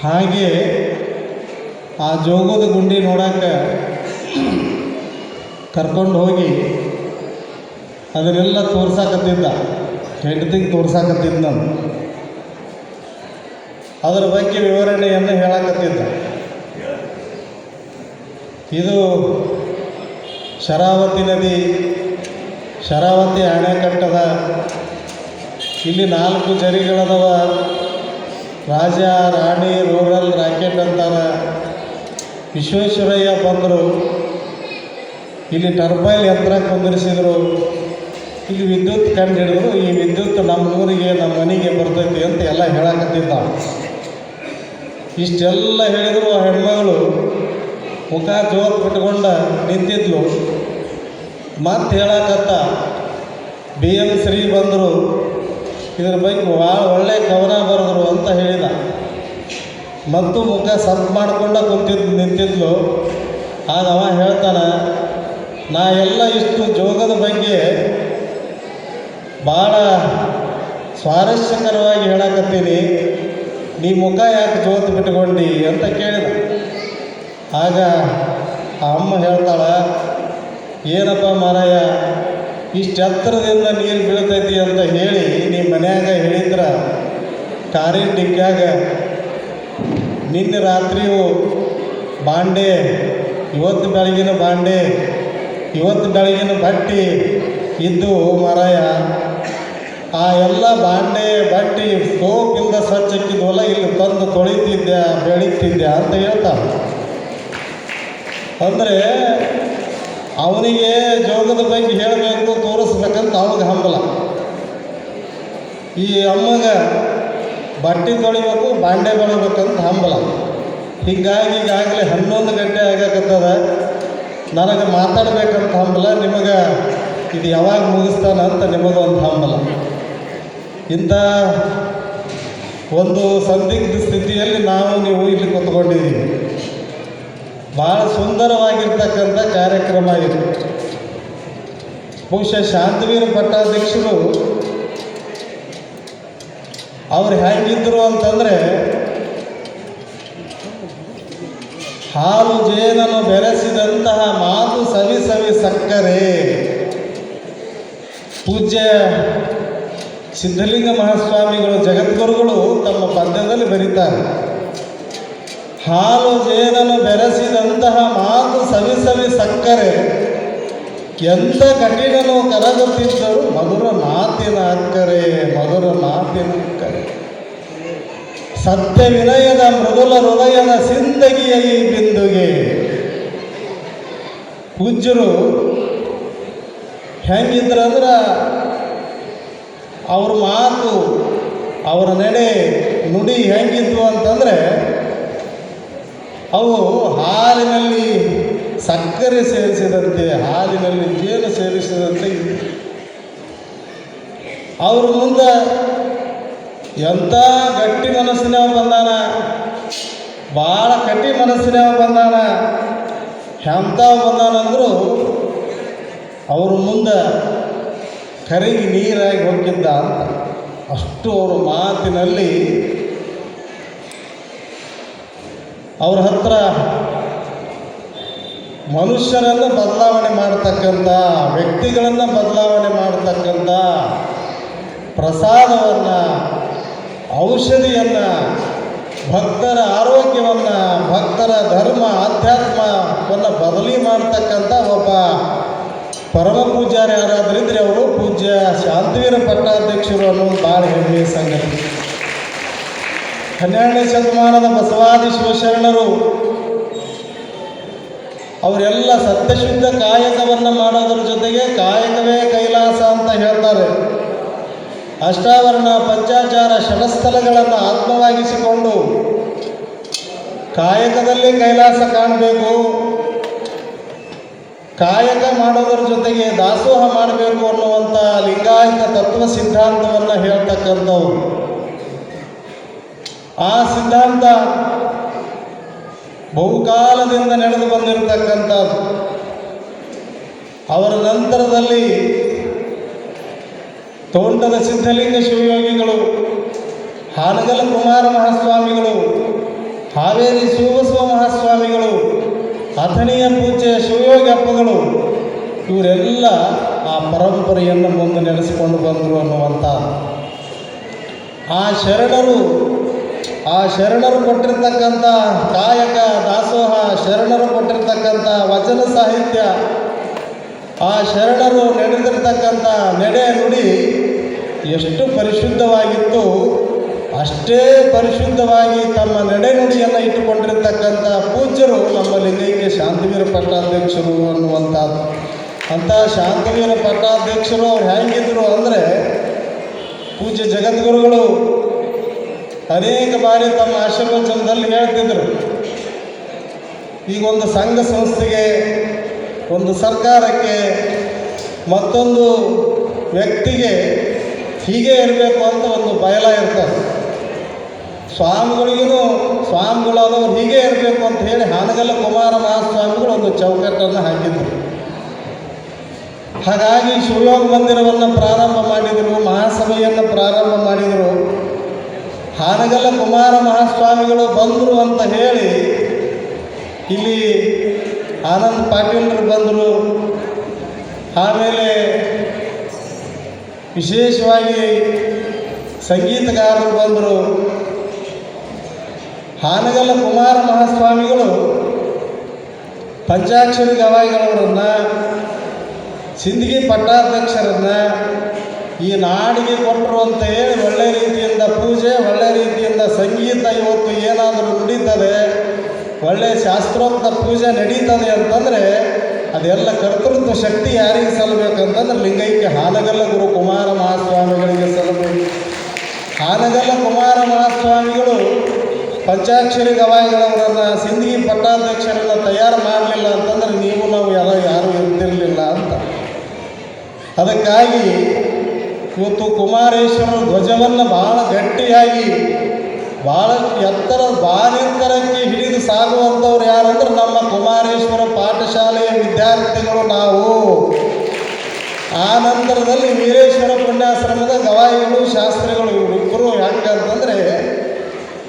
ಹಾಗೆ ಆ ಜೋಗದ ಗುಂಡಿ ನೋಡೋಕ್ಕೆ ಕರ್ಕೊಂಡು ಹೋಗಿ ಅದನ್ನೆಲ್ಲ ತೋರ್ಸಾಕತ್ತಿದ್ದ, ಹೆಂಡತಿಗೆ ತೋರ್ಸಾಕತ್ತಿದ್ದ. ನಾನು ಅದರ ಬಗ್ಗೆ ವಿವರಣೆಯನ್ನು ಹೇಳಕತ್ತಿದ್ದ. ಇದು ಶರಾವತಿ ನದಿ, ಶರಾವತಿ ಅಣೆಕಟ್ಟದ. ಇಲ್ಲಿ 4 ಜರಿಗಳದವ. ರಾಜ ರಾಣಿ ರೂರಲ್ ರಾಕೆಟ್ ಅಂತಾರೆ. ವಿಶ್ವೇಶ್ವರಯ್ಯ ಬಂದರು, ಇಲ್ಲಿ ಟರ್ಬೈನ್ ಯಂತ್ರ ಕುಂದಿರಿಸಿದರು, ಇಲ್ಲಿ ವಿದ್ಯುತ್ ಕಂಡು ಹಿಡಿದ್ರು. ಈ ವಿದ್ಯುತ್ ನಮ್ಮ ಊರಿಗೆ, ನಮ್ಮ ಮನೆಗೆ ಬರ್ತೈತಿ ಅಂತ ಎಲ್ಲ ಹೇಳಕತ್ತಿದ್ದ. ಇಷ್ಟೆಲ್ಲ ಹೇಳಿದ್ರು ಆ ಹೆಣ್ಮಗಳು ಮುಖ ಜೋತ್ ಬಿಟ್ಕೊಂಡ ನಿಂತಿದ್ಲು. ಮತ್ತೆ ಹೇಳಕತ್ತ BM ಶ್ರೀ ಬಂದರು, ಇದ್ರ ಬಗ್ಗೆ ಭಾಳ ಒಳ್ಳೆ ಕವನ ಬರೆದ್ರು ಅಂತ ಹೇಳಿದ. ಮತ್ತು ಮುಖ ಸಪ್ ಮಾಡ್ಕೊಂಡ ನಿಂತಿದ್ಲು. ಆಗ ಅವ ಹೇಳ್ತಾನೆ, ನಾ ಎಲ್ಲ ಇಷ್ಟು ಜೋಗದ ಬಗ್ಗೆ ಭಾಳ ಸ್ವಾರಸ್ಯಕರವಾಗಿ ಹೇಳಕತ್ತೀನಿ, ನೀ ಮುಖ ಯಾಕೆ ಜೋತು ಬಿಟ್ಕೊಂಡಿ ಅಂತ ಕೇಳಿದ. ಆಗ ಆ ಅಮ್ಮ ಹೇಳ್ತಾಳೆ, ಏನಪ್ಪ ಮಾರಾಯ, ಇಷ್ಟು ಎತ್ತರದಿಂದ ನೀರು ಬೀಳ್ತೈತಿ ಅಂತ ಹೇಳಿ ನಿಮ್ಮ ಮನ್ಯಾಗ ಹೇಳಿದ್ರೆ ಕಾರಿನ ಡಿಕ್ಕಾಗ ನಿನ್ನೆ ರಾತ್ರಿಯು ಬಾಂಡೆ, ಇವತ್ತು ಬೆಳಗಿನ ಬಾಂಡೆ, ಇವತ್ತು ಬೆಳಗಿನ ಬಟ್ಟೆ ಇದ್ದು ಮಾರಾಯ, ಆ ಎಲ್ಲ ಬಾಂಡೆ ಬಟ್ಟೆ ಸೋಪ್ ಇಲ್ಲದ ಸ್ವಚ್ಛಕ್ಕಿದ್ವಲ್ಲ, ಇಲ್ಲಿ ತಂದು ತೊಳಿತಿದ್ದೆ, ಬೆಳೀತಿದ್ದೆ ಅಂತ ಹೇಳ್ತಾನೆ. ಅಂದರೆ ಅವನಿಗೆ ಜೋಗದ ಬಗ್ಗೆ ಹೇಳಬೇಕು, ತೋರಿಸ್ಬೇಕಂತ ಅವಾಗ ಹಂಬಲ. ಈ ಅಮ್ಮಗೆ ಬಟ್ಟೆ ತೊಳಿಬೇಕು, ಬಾಂಡೆ ಬೆಳಬೇಕಂತ ಹಂಬಲ. ಹೀಗಾಗಿ ಈಗಾಗಲೇ 11 ಗಂಟೆ ಆಗಕತ್ತದ, ನನಗೆ ಮಾತಾಡಬೇಕಂತ ಹಂಬಲ. ನಿಮಗೆ ಇದು ಯಾವಾಗ ಮುಗಿಸ್ತಾನಂತ ನಿಮಗೊಂದು ಹಂಬಲ. ಇಂಥ ಒಂದು ಸಂದಿಗ್ಧ ಸ್ಥಿತಿಯಲ್ಲಿ ನೀವು ಇಲ್ಲಿ ಕೂತ್ಕೊಂಡಿದ್ದೀವಿ. ಭಾಳ ಸುಂದರವಾಗಿರ್ತಕ್ಕಂಥ ಕಾರ್ಯಕ್ರಮ ಇದು. ಬಹುಶಃ ಶಾಂತವೀರ ಪಟ್ಟಾಧ್ಯಕ್ಷರು ಅವ್ರು ಹೇಗಿದ್ದರು ಅಂತಂದರೆ, ಹಾಲು ಜೇನನ್ನು ಬೆರೆಸಿದಂತಹ ಮಾತು ಸವಿ ಸವಿ ಸಕ್ಕರೆ. ಪೂಜ್ಯ ಸಿದ್ಧಲಿಂಗ ಮಹಾಸ್ವಾಮಿಗಳು, ಜಗದ್ಗುರುಗಳು ತಮ್ಮ ಪದ್ಯದಲ್ಲಿ ಬರೀತಾರೆ, ಹಾಲು ಜೇನನ್ನು ಬೆರೆಸಿದಂತಹ ಮಾತು ಸವಿ ಸವಿ ಸಕ್ಕರೆ, ಎಂಥ ಕಠಿಣನು ಕರಗುತ್ತಿದ್ದರು ಮಧುರ ಮಾತಿನ ಅಕ್ಕರೆ, ಮಧುರ ಮಾತಿನ ಅಕ್ಕರೆ. ಸತ್ಯ ವಿನಯದ ಮೃದುಲ ಹೃದಯದ ಸಿಂದಗಿಯ ಈ ಬಿಂದುಗೆ. ಪೂಜ್ಯರು ಹೆಂಗಿದ್ರಂದ್ರೆ, ಅವ್ರ ಮಾತು, ಅವರ ನಡೆ ನುಡಿ ಹೆಂಗಿದ್ವು ಅಂತಂದರೆ, ಅವು ಹಾಲಿನಲ್ಲಿ ಸಕ್ಕರೆ ಸೇರಿಸಿದಂತೆ, ಹಾಲಿನಲ್ಲಿ ಜೇನು ಸೇರಿಸಿದಂತೆ ಇತ್ತು. ಅವ್ರ ಮುಂದೆ ಎಂಥ ಗಟ್ಟಿ ಮನಸ್ಸಿನವ ಬಂದಾನ, ಭಾಳ ಕಟ್ಟಿ ಮನಸ್ಸಿನವ ಬಂದಾನ, ಎಂಥವ ಬಂದಾನಂದರೂ ಅವ್ರ ಮುಂದೆ ಕರಗಿ ನೀರಾಗಿ ಹೋಗಿದ್ದ ಅಂತ. ಅಷ್ಟು ಅವ್ರ ಮಾತಿನಲ್ಲಿ, ಅವ್ರ ಹತ್ರ ಮನುಷ್ಯರನ್ನು ಬದಲಾವಣೆ ಮಾಡ್ತಕ್ಕಂಥ, ವ್ಯಕ್ತಿಗಳನ್ನು ಬದಲಾವಣೆ ಮಾಡ್ತಕ್ಕಂಥ ಪ್ರಸಾದವನ್ನು, ಔಷಧಿಯನ್ನು, ಭಕ್ತರ ಆರೋಗ್ಯವನ್ನು, ಭಕ್ತರ ಧರ್ಮ ಆಧ್ಯಾತ್ಮವನ್ನು ಬದಲಿ ಮಾಡ್ತಕ್ಕಂಥ ಒಬ್ಬ ಪರಮ ಪೂಜ್ಯರು ಯಾರಾದ್ರಿದ್ರೆ ಅವರು ಪೂಜ್ಯ ಶಾಂತವೀರ ಪಟ್ಟಾಧ್ಯಕ್ಷರು ಅನ್ನೋದು ಭಾಳ ಹೆಮ್ಮೆಯ ಸಂಗತಿ. 12ನೇ ಶತಮಾನದ ಬಸವಾದಿ ಶಿವಶರಣರು ಅವರೆಲ್ಲ ಸತ್ಯಶುದ್ಧ ಕಾಯಕವನ್ನು ಮಾಡೋದ್ರ ಜೊತೆಗೆ ಕಾಯಕವೇ ಕೈಲಾಸ ಅಂತ ಹೇಳ್ತಾರೆ. ಅಷ್ಟಾವರಣ ಪಂಚಾಚಾರ ಷಡಸ್ಥಲಗಳನ್ನು ಆತ್ಮವಾಗಿಸಿಕೊಂಡು ಕಾಯಕದಲ್ಲಿ ಕೈಲಾಸ ಕಾಣಬೇಕು, ಕಾಯಕ ಮಾಡೋದ್ರ ಜೊತೆಗೆ ದಾಸೋಹ ಮಾಡಬೇಕು ಅನ್ನುವಂಥ ಲಿಂಗಾಯತ ತತ್ವ ಸಿದ್ಧಾಂತವನ್ನು ಹೇಳ್ತಕ್ಕಂಥವ್ರು. ಆ ಸಿದ್ಧಾಂತ ಬಹುಕಾಲದಿಂದ ನಡೆದು ಬಂದಿರತಕ್ಕಂಥದ್ದು. ಅವರ ನಂತರದಲ್ಲಿ ತೋಂಟದ ಸಿದ್ಧಲಿಂಗ ಶಿವಯೋಗಿಗಳು, ಹಾನಗಲ್ ಕುಮಾರ ಮಹಾಸ್ವಾಮಿಗಳು ಹಾವೇರಿ ಶಿವಬಸವ ಮಹಾಸ್ವಾಮಿಗಳು, ಅಥಣಿಯ ಪೂಜ್ಯ ಶಿವಯೋಗಪ್ಪಗಳು ಇವರೆಲ್ಲ ಆ ಪರಂಪರೆಯನ್ನು ಮುಂದೆ ನಡೆಸಿಕೊಂಡು ಬಂದರು ಅನ್ನುವಂಥ ಆ ಶರಣರು ಕೊಟ್ಟಿರ್ತಕ್ಕಂಥ ಕಾಯಕ ದಾಸೋಹ, ಶರಣರು ಕೊಟ್ಟಿರ್ತಕ್ಕಂಥ ವಚನ ಸಾಹಿತ್ಯ, ಆ ಶರಣರು ನಡೆದಿರ್ತಕ್ಕಂಥ ನಡೆ ನುಡಿ ಎಷ್ಟು ಪರಿಶುದ್ಧವಾಗಿತ್ತು, ಅಷ್ಟೇ ಪರಿಶುದ್ಧವಾಗಿ ತಮ್ಮ ನಡೆನುಡಿಯನ್ನು ಇಟ್ಟುಕೊಂಡಿರ್ತಕ್ಕಂಥ ಪೂಜ್ಯರು ನಮ್ಮ ಲಿಂಗೈಕ್ಯ ಶಾಂತವೀರ ಪಟ್ಟಾಧ್ಯಕ್ಷರು ಅನ್ನುವಂಥದ್ದು. ಅಂಥ ಶಾಂತವೀರ ಪಟ್ಟಾಧ್ಯಕ್ಷರು ಅವ್ರು ಹೇಗಿದ್ದರು ಅಂದರೆ, ಪೂಜ್ಯ ಜಗದ್ಗುರುಗಳು ಅನೇಕ ಬಾರಿ ತಮ್ಮ ಆಶೀರ್ವಚನದಲ್ಲಿ ಹೇಳ್ತಿದ್ರು, ಈಗ ಒಂದು ಸಂಘ ಸಂಸ್ಥೆಗೆ, ಒಂದು ಸರ್ಕಾರಕ್ಕೆ, ಮತ್ತೊಂದು ವ್ಯಕ್ತಿಗೆ ಹೀಗೆ ಇರಬೇಕು ಅಂತ ಒಂದು ಬಯಲ ಇರ್ತದೆ. ಸ್ವಾಮಿಗಳಾದವ್ರು ಹೀಗೆ ಇರಬೇಕು ಅಂತ ಹೇಳಿ ಹಾನಗಲ್ಲ ಕುಮಾರ ಮಹಾಸ್ವಾಮಿಗಳು ಒಂದು ಚೌಕಟ್ಟನ್ನು ಹಾಕಿದ್ರು. ಹಾಗಾಗಿ ಶಿವಯೋಗ ಮಂದಿರವನ್ನು ಪ್ರಾರಂಭ ಮಾಡಿದರು, ಮಹಾಸಭೆಯನ್ನು ಪ್ರಾರಂಭ ಮಾಡಿದರು. ಹಾನಗಲ್ಲ ಕುಮಾರ ಮಹಾಸ್ವಾಮಿಗಳು ಬಂದರು ಅಂತ ಹೇಳಿ ಇಲ್ಲಿ ಆನಂದ್ ಪಾಟೀಲರು ಬಂದರು. ಆಮೇಲೆ ವಿಶೇಷವಾಗಿ ಸಂಗೀತಗಾರರು ಬಂದರು. ಹಾನಗಲ್ಲ ಕುಮಾರ ಮಹಾಸ್ವಾಮಿಗಳು ಪಂಚಾಕ್ಷರಿ ಗವಾಯಿಗಳವರನ್ನು, ಸಿಂದಗಿ ಪಟ್ಟಾಧ್ಯಕ್ಷರನ್ನು ಈ ನಾಡಿಗೆ ಕೊಟ್ಟರು ಅಂತ ಹೇಳಿ ಒಳ್ಳೆಯ ರೀತಿಯಿಂದ ಪೂಜೆ, ಒಳ್ಳೆಯ ರೀತಿಯಿಂದ ಸಂಗೀತ ಇವತ್ತು ಏನಾದರೂ ನಡೀತದೆ, ಒಳ್ಳೆಯ ಶಾಸ್ತ್ರೋಕ್ತ ಪೂಜೆ ನಡೀತದೆ ಅಂತಂದರೆ ಅದೆಲ್ಲ ಕರ್ತೃತ್ವ ಶಕ್ತಿ ಯಾರಿಗೆ ಸಲ್ಲಬೇಕಂತಂದ್ರೆ ಲಿಂಗೈಕ್ಯ ಹಾನಗಲ್ಲ ಗುರು ಕುಮಾರ ಮಹಾಸ್ವಾಮಿಗಳಿಗೆ ಸಲ್ಲಬೇಕು. ಹಾನಗಲ್ಲ ಕುಮಾರ ಮಹಾಸ್ವಾಮಿಗಳು ಪಂಚಾಕ್ಷರಿ ಗವಾಯಿಗಳವರನ್ನು, ಸಿಂದಗಿ ಪಟ್ಟಾಧ್ಯಕ್ಷರನ್ನು ತಯಾರು ಮಾಡಲಿಲ್ಲ ಅಂತಂದರೆ ನಾವು ಯಾರೂ ಇರ್ತಿರಲಿಲ್ಲ ಅಂತ. ಅದಕ್ಕಾಗಿ ಇವತ್ತು ಕುಮಾರೇಶ್ವರರ ಧ್ವಜವನ್ನು ಭಾಳ ಗಟ್ಟಿಯಾಗಿ, ಭಾಳ ಬಾನೆತ್ತರಕ್ಕೆ ಹಿಡಿದು ಸಾಗುವಂಥವ್ರು ಯಾರಂದ್ರೆ ನಮ್ಮ ಕುಮಾರೇಶ್ವರ ಪಾಠಶಾಲೆಯ ವಿದ್ಯಾರ್ಥಿಗಳು ನಾವು. ಆ ನಂತರದಲ್ಲಿ ವೀರೇಶ್ವರ ಪುಣ್ಯಾಶ್ರಮದ ಗವಾಯಿಗಳು, ಶಾಸ್ತ್ರಿಗಳು, ಇವರಿಬ್ಬರು ಹೆಂಗಂತಂದರೆ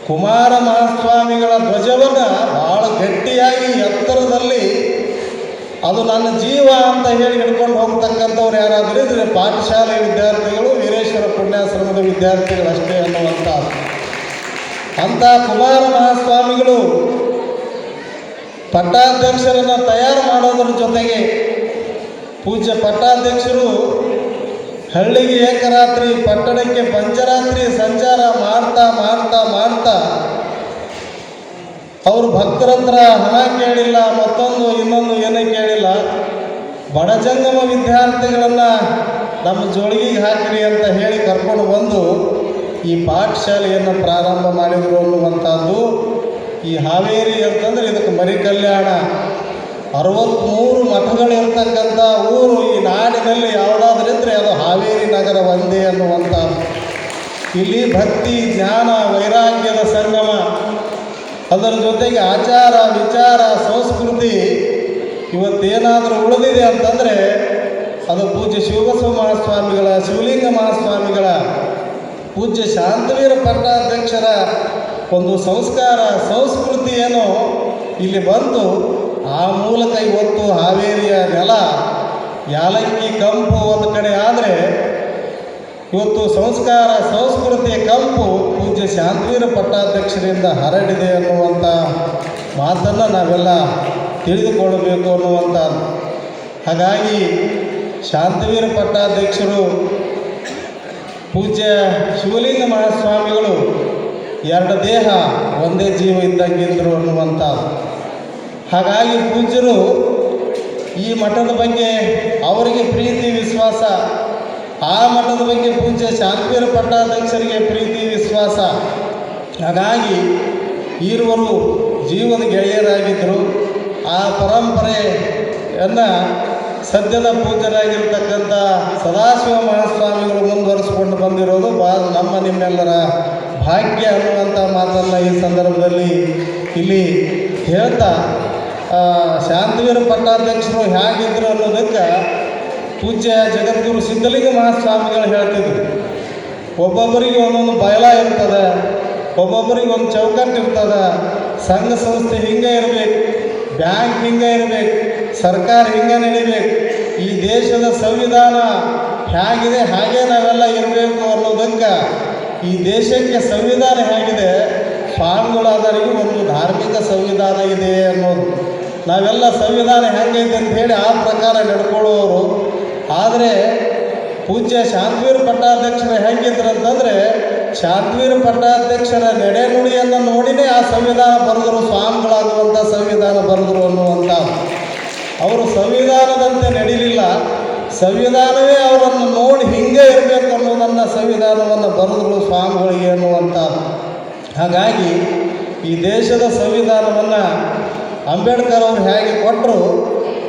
ಕುಮಾರ ಮಹಾಸ್ವಾಮಿಗಳ ಧ್ವಜವನ್ನು ಭಾಳ ಗಟ್ಟಿಯಾಗಿ ಎತ್ತರದಲ್ಲಿ, ಅದು ನನ್ನ ಜೀವ ಅಂತ ಹೇಳಿ ಹಿಡ್ಕೊಂಡು ಹೋಗ್ತಕ್ಕಂಥವ್ರು ಯಾರಾದರೂ ಇದ್ರೆ ಪಾಠಶಾಲೆ ವಿದ್ಯಾರ್ಥಿಗಳು, ವೀರೇಶ್ವರ ಪುಣ್ಯಾಶ್ರಮದ ವಿದ್ಯಾರ್ಥಿಗಳು ಅಷ್ಟೇ ಅನ್ನುವಂಥ ಅಂಥ ಕುಮಾರ ಮಹಾಸ್ವಾಮಿಗಳು ಪಟ್ಟಾಧ್ಯಕ್ಷರನ್ನು ತಯಾರು ಮಾಡೋದ್ರ ಜೊತೆಗೆ ಪೂಜ್ಯ ಪಟ್ಟಾಧ್ಯಕ್ಷರು ಹಳ್ಳಿಗೆ ಏಕರಾತ್ರಿ, ಪಟ್ಟಣಕ್ಕೆ ಪಂಚರಾತ್ರಿ ಸಂಚಾರ ಮಾಡ್ತಾ ಮಾಡ್ತಾ ಮಾಡ್ತಾ ಅವರು ಭಕ್ತರ ಹತ್ರ ಹಣ ಕೇಳಿಲ್ಲ, ಮತ್ತೊಂದು ಇನ್ನೊಂದು ಏನೇ ಕೇಳಿಲ್ಲ. ಬಡಜಂಗಮ ವಿದ್ಯಾರ್ಥಿಗಳನ್ನು ನಮ್ಮ ಜೋಳಿಗೆಗೆ ಹಾಕಿರಿ ಅಂತ ಹೇಳಿ ಕರ್ಕೊಂಡು ಬಂದು ಈ ಪಾಠಶಾಲೆಯನ್ನು ಪ್ರಾರಂಭ ಮಾಡಿದರು ಅನ್ನುವಂಥದ್ದು. ಈ ಹಾವೇರಿ ಅಂತಂದರೆ ಇದಕ್ಕೆ ಮರಿ ಕಲ್ಯಾಣ. 63 ಮಠಗಳಿರ್ತಕ್ಕಂಥ ಊರು ಈ ನಾಡಿನಲ್ಲಿ ಯಾವುದಾದ್ರಿದ್ರೆ ಅದು ಹಾವೇರಿ ನಗರ ಒಂದೇ ಅನ್ನುವಂಥದ್ದು. ಇಲ್ಲಿ ಭಕ್ತಿ, ಜ್ಞಾನ, ವೈರಾಗ್ಯದ ಸಂಗಮ, ಅದರ ಜೊತೆಗೆ ಆಚಾರ, ವಿಚಾರ, ಸಂಸ್ಕೃತಿ ಇವತ್ತೇನಾದರೂ ಉಳಿದಿದೆ ಅಂತಂದರೆ ಅದು ಪೂಜ್ಯ ಶಿವಬಸವ ಮಹಾಸ್ವಾಮಿಗಳ, ಶಿವಲಿಂಗ ಮಹಾಸ್ವಾಮಿಗಳ, ಪೂಜ್ಯ ಶಾಂತವೀರ ಪಟ್ಟಾಧ್ಯಕ್ಷರ ಒಂದು ಸಂಸ್ಕಾರ, ಸಂಸ್ಕೃತಿ ಏನೋ ಇಲ್ಲಿ ಬಂತು. ಆ ಮೂಲಕ ಇವತ್ತು ಹಾವೇರಿಯ ನೆಲ ಯಾಲಕ್ಕಿ ಕಂಪು ಒಂದು ಕಡೆ ಆದರೆ, ಇವತ್ತು ಸಂಸ್ಕಾರ, ಸಂಸ್ಕೃತಿಯ ಕಂಪು ಪೂಜ್ಯ ಶಾಂತವೀರ ಪಟ್ಟಾಧ್ಯಕ್ಷರಿಂದ ಹರಡಿದೆ ಅನ್ನುವಂಥ ಮಾತನ್ನು ನಾವೆಲ್ಲ ತಿಳಿದುಕೊಳ್ಳಬೇಕು ಅನ್ನುವಂಥದ್ದು. ಹಾಗಾಗಿ ಶಾಂತವೀರ ಪಟ್ಟಾಧ್ಯಕ್ಷರು, ಪೂಜ್ಯ ಶಿವಲಿಂಗ ಮಹಾಸ್ವಾಮಿಗಳು 2 ದೇಹ ಒಂದೇ ಜೀವ ಇದ್ದಂಗಿದ್ರು ಅನ್ನುವಂಥದ್ದು. ಹಾಗಾಗಿ ಪೂಜ್ಯರು ಈ ಮಠದ ಬಗ್ಗೆ ಅವರಿಗೆ ಪ್ರೀತಿ ವಿಶ್ವಾಸ, ಆ ಮಠದ ಬಗ್ಗೆ ಪೂಜ್ಯ ಶಾಂತವೀರ ಪಟ್ಟಾಧ್ಯಕ್ಷರಿಗೆ ಪ್ರೀತಿ ವಿಶ್ವಾಸ. ಹಾಗಾಗಿ ಈರುವರು ಜೀವದ ಗೆಳೆಯರಾಗಿದ್ದರು. ಆ ಪರಂಪರೆಯನ್ನು ಸದ್ಯದ ಪೂಜ್ಯರಾಗಿರ್ತಕ್ಕಂಥ ಸದಾಶಿವ ಮಹಾಸ್ವಾಮಿಗಳು ಮುಂದುವರಿಸಿಕೊಂಡು ಬಂದಿರೋದು ನಮ್ಮ ನಿಮ್ಮೆಲ್ಲರ ಭಾಗ್ಯ ಅನ್ನುವಂಥ ಮಾತನ್ನು ಈ ಸಂದರ್ಭದಲ್ಲಿ ಇಲ್ಲಿ ಹೇಳ್ತಾ, ಶಾಂತವೀರ ಪಟ್ಟಾಧ್ಯಕ್ಷರು ಹೇಗಿದ್ದರು ಅನ್ನೋದಕ್ಕೆ ಪೂಜ್ಯ ಜಗದ್ಗುರು ಸಿದ್ಧಲಿಂಗ ಮಹಾಸ್ವಾಮಿಗಳು ಹೇಳ್ತಿದ್ರು, ಒಬ್ಬೊಬ್ಬರಿಗೆ ಒಂದೊಂದು ಬಯಲ ಇರ್ತದೆ, ಒಬ್ಬೊಬ್ಬರಿಗೆ ಒಂದು ಚೌಕಟ್ಟು ಇರ್ತದೆ, ಸಂಘ ಸಂಸ್ಥೆ ಹಿಂಗೆ ಇರಬೇಕು, ಬ್ಯಾಂಕ್ ಹಿಂಗೆ ಇರಬೇಕು, ಸರ್ಕಾರ ಹಿಂಗೆ ನಡಿಬೇಕು, ಈ ದೇಶದ ಸಂವಿಧಾನ ಹೇಗಿದೆ ಹಾಗೆ ನಾವೆಲ್ಲ ಇರಬೇಕು ಅನ್ನೋದಕ್ಕೆ ಈ ದೇಶಕ್ಕೆ ಸಂವಿಧಾನ ಹೇಗಿದೆ, ಸ್ವಾಮಿಗಳಾದವರಿಗೆ ಒಂದು ಧಾರ್ಮಿಕ ಸಂವಿಧಾನ ಇದೆ ಅನ್ನೋದು. ನಾವೆಲ್ಲ ಸಂವಿಧಾನ ಹೆಂಗೈತೆ ಅಂತ ಹೇಳಿ ಆ ಪ್ರಕಾರ ನಡ್ಕೊಳ್ಳೋರು. ಆದರೆ ಪೂಜ್ಯ ಶಾಂತವೀರ ಪಟ್ಟಾಧ್ಯಕ್ಷರು ಹೆಂಗಿದ್ರು ಅಂತಂದರೆ, ಶಾಂತವೀರ ಪಟ್ಟಾಧ್ಯಕ್ಷರ ನಡೆನುಡಿಯನ್ನು ನೋಡಿನೇ ಆ ಸಂವಿಧಾನ ಬರೆದರು, ಸ್ವಾಮಿಗಳಾಗುವಂಥ ಸಂವಿಧಾನ ಬರೆದರು ಅನ್ನುವಂಥ. ಅವರು ಸಂವಿಧಾನದಂತೆ ನಡೀಲಿಲ್ಲ, ಸಂವಿಧಾನವೇ ಅವರನ್ನು ನೋಡಿ ಹಿಂಗೆ ಇರಬೇಕು ಅನ್ನೋದನ್ನು ಸಂವಿಧಾನವನ್ನು ಬರೆದರು ಸ್ವಾಮಿಗಳಿಗೆ ಅನ್ನುವಂಥದ್ದು. ಹಾಗಾಗಿ ಈ ದೇಶದ ಸಂವಿಧಾನವನ್ನು ಅಂಬೇಡ್ಕರ್ ಅವರು ಹೇಗೆ ಕೊಟ್ಟರು,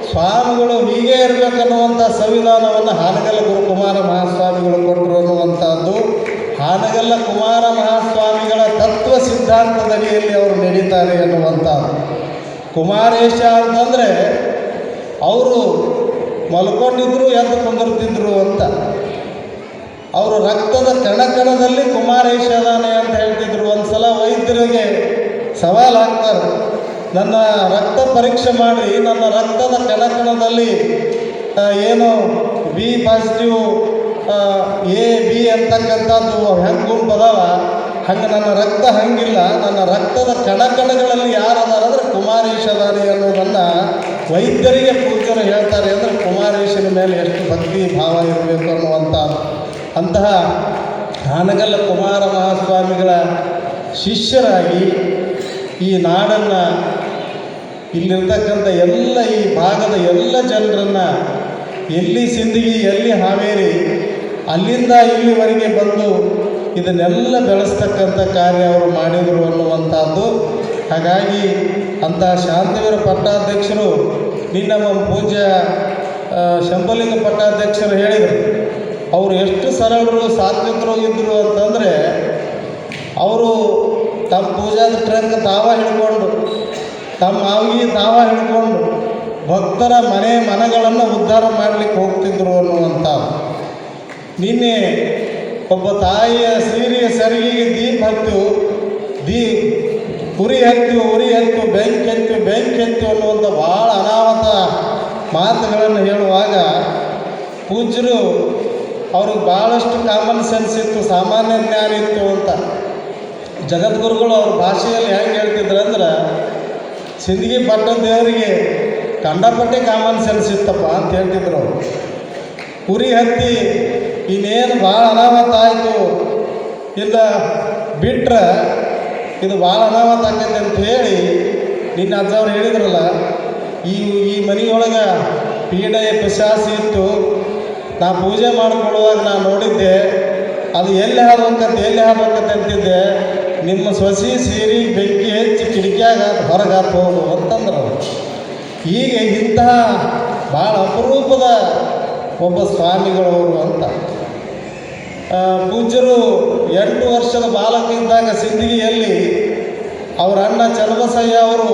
ಸ್ವಾಮಿಗಳು ಹೀಗೆ ಇರಬೇಕನ್ನುವಂಥ ಸಂವಿಧಾನವನ್ನು ಹಾನಗಲ್ಲ ಗುರುಕುಮಾರ ಮಹಾಸ್ವಾಮಿಗಳು ಕೊಟ್ಟರು ಅನ್ನುವಂಥದ್ದು. ಹಾನಗಲ್ಲ ಕುಮಾರ ಮಹಾಸ್ವಾಮಿಗಳ ತತ್ವ ಸಿದ್ಧಾಂತದಡಿಯಲ್ಲಿ ಅವರು ನಡೀತಾರೆ ಅನ್ನುವಂಥದ್ದು. ಕುಮಾರೇಶ ಅಂತಂದರೆ ಅವರು ಮಲ್ಕೊಂಡಿದ್ರು ಎದ್ದು ಕುಂದಿರ್ತಿದ್ರು ಅಂತ. ಅವರು ರಕ್ತದ ಕಣಕಣದಲ್ಲಿ ಕುಮಾರೇಶ ಅದಾನೆ ಅಂತ ಹೇಳ್ತಿದ್ರು. ಒಂದು ಸಲ ವೈದ್ಯರಿಗೆ ಸವಾಲು ಹಾಕ್ತಾರೆ, ನನ್ನ ರಕ್ತ ಪರೀಕ್ಷೆ ಮಾಡಿ ನನ್ನ ರಕ್ತದ ಕಣಕಣದಲ್ಲಿ ಏನು ಬಿ ಪಾಸಿಟಿವ್ ಎ ಬಿ ಅಂತಕ್ಕಂಥದ್ದು ಹೆಂಗೆ ಗುಂಪದವ, ಹಂಗೆ ನನ್ನ ರಕ್ತ ಹಂಗಿಲ್ಲ, ನನ್ನ ರಕ್ತದ ಕಣಕಣಗಳಲ್ಲಿ ಯಾರು ಅದಾರ ಅಂದರೆ ಕುಮಾರೇಶ ಅದಾನೆ ಅನ್ನೋದನ್ನು ವೈದ್ಯರಿಗೆ ಪೂಜ್ಯರು ಹೇಳ್ತಾರೆ. ಅಂದರೆ ಕುಮಾರೇಶನ ಮೇಲೆ ಎಷ್ಟು ಭಕ್ತಿ ಭಾವ ಇರಬೇಕು ಅನ್ನುವಂಥದ್ದು. ಅಂತಹ ಹಾನಗಲ್ಲ ಕುಮಾರ ಮಹಾಸ್ವಾಮಿಗಳ ಶಿಷ್ಯರಾಗಿ ಈ ನಾಡನ್ನು, ಇಲ್ಲಿರ್ತಕ್ಕಂಥ ಎಲ್ಲ ಈ ಭಾಗದ ಎಲ್ಲ ಜನರನ್ನು, ಎಲ್ಲಿ ಸಿಂದಗಿ ಎಲ್ಲಿ ಹಾವೇರಿ ಅಲ್ಲಿಂದ ಇಲ್ಲಿವರೆಗೆ ಬಂದು ಇದನ್ನೆಲ್ಲ ಬೆಳೆಸ್ತಕ್ಕಂಥ ಕಾರ್ಯ ಅವರು ಮಾಡಿದರು ಅನ್ನುವಂಥದ್ದು. ಹಾಗಾಗಿ ಅಂತಹ ಶಾಂತವೀರ ಪಟ್ಟಾಧ್ಯಕ್ಷರು ನಿನ್ನ ನಮ್ಮ ಪೂಜ್ಯ ಶಂಭಲಿಂಗ ಪಟ್ಟಾಧ್ಯಕ್ಷರು ಹೇಳಿದರು, ಅವರು ಎಷ್ಟು ಸರಳರು ಸಾತ್ವಿಕರು ಇದ್ದರು ಅಂತಂದರೆ, ಅವರು ತಮ್ಮ ಪೂಜಾದ ಟ್ರಂಕ್ ತಾವ ಹಿಡ್ಕೊಂಡು, ತಮ್ಮ ಆವಿಗೆ ತಾವ ಹಿಡ್ಕೊಂಡು ಭಕ್ತರ ಮನೆಗಳನ್ನು ಉದ್ಧಾರ ಮಾಡಲಿಕ್ಕೆ ಹೋಗ್ತಿದ್ರು ಅನ್ನುವಂಥದ್ದು. ನಿನ್ನೆ ಒಬ್ಬ ತಾಯಿಯ ಸೀರೆಯ ಸರಿಗೆಗೆ ದೀಪ ಹತ್ತು, ಉರಿ ಹತ್ತು ಬೆಂಕಿ ಹತ್ತು ಅನ್ನುವಂಥ ಭಾಳ ಅನಾಹುತ ಮಾತುಗಳನ್ನು ಹೇಳುವಾಗ ಪೂಜ್ಯರು ಅವ್ರಿಗೆ ಭಾಳಷ್ಟು ಕಾಮನ್ ಸೆನ್ಸ್ ಇತ್ತು, ಸಾಮಾನ್ಯ ಜ್ಞಾನ ಇತ್ತು ಅಂತ. ಜಗದ್ಗುರುಗಳು ಅವ್ರ ಭಾಷೆಯಲ್ಲಿ ಹೆಂಗೆ ಹೇಳ್ತಿದ್ರು ಅಂದ್ರೆ, ಸಿಂದಗಿ ಪಟ್ಟದ ದೇವರಿಗೆ ಕಂಡಪಟ್ಟೆ ಕಾಮನ್ ಸೆನ್ಸ್ ಇತ್ತಪ್ಪ ಅಂತ ಹೇಳ್ತಿದ್ರು ಅವರು. ಉರಿ ಹತ್ತಿ ಇನ್ನೇನು ಭಾಳ ಅನಾಹುತ ಆಯಿತು, ಇಲ್ಲ ಬಿಟ್ರೆ ಇದು ಭಾಳ ಅನಾಹುತ ಆಕೈತೆ ಅಂತ ಹೇಳಿ ನಿನ್ನ ಅಜ್ಜವ್ರು ಹೇಳಿದ್ರಲ್ಲ, ಈ ಮನೆಯೊಳಗೆ ಪೀಡೆ ಪಿಶಾಸಿ ಇತ್ತು, ನಾ ಪೂಜೆ ಮಾಡಿಕೊಳ್ಳುವಾಗ ನಾನು ನೋಡಿದ್ದೆ, ಅದು ಎಲ್ಲಿ ಹಾಕತ್ತೆ ಅಂತಿದ್ದೆ, ನಿಮ್ಮ ಸೊಸಿ ಸೀರೆ ಬೆಂಕಿ ಹೆಚ್ಚಿ ಕಿಟಕಿಯಾಗ ಹೊರಗೆ ಹೋಗು ಅಂತಂದ್ರೆ. ಹೀಗೆ ಇಂತಹ ಭಾಳ ಅಪರೂಪದ ಒಬ್ಬ ಸ್ವಾಮಿಗಳವರು ಅಂತ. ಪೂಜ್ಯರು 8 ವರ್ಷದ ಬಾಲಕ ಇದ್ದಾಗ ಸಿಂದಗಿಯಲ್ಲಿ ಅವರ ಅಣ್ಣ ಚನ್ನಬಸಯ್ಯ ಅವರು